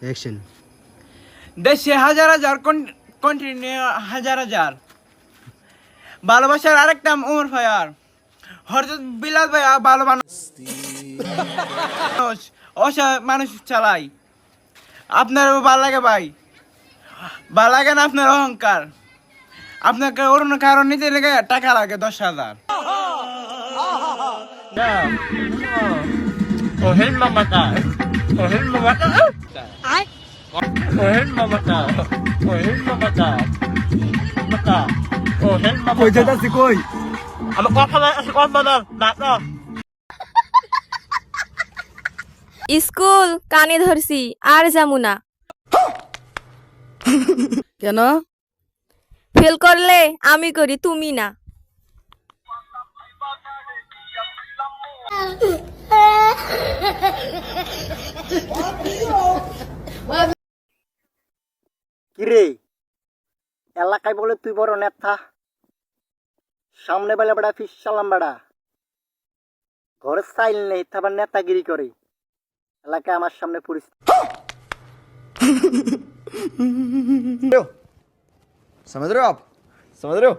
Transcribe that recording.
Action. দেশে হাজার হাজার কন্টিনিউ হাজার হাজার ভালোবাসার আরেকটা উমর ফায়ার হরজত বিলাল ভাইয়া ভালো মানুষ অসহায় মানুষ চালাই আপনার ভালো লাগে ভাই ভালো লাগে না আপনার অহংকার আপনাকে অন্য কারণ নিতে লেগে টাকা লাগে 10,000 Ohen mamata. Ohen mamata. Ay. Ohen mamata. Ohen mamata. Mata. Ohen mamata. কই যাইতাছি কই? Ama কথা না আছে কোন বানার না না স্কুল কানে ধরছি আর যামু না। কেন? ফেল করলে আমি করি তুমি না। কিরে এলাকায় বলে তুই বড় নেতা, সামনে বেলা বেড়া ফিস সালাম বেড়া, ঘরে চাইল নেই তারপর নেতাগিরি করে এলাকায় আমার সামনে পরিস্থিতি। समझ रहे हो आप? समझ रहे हो?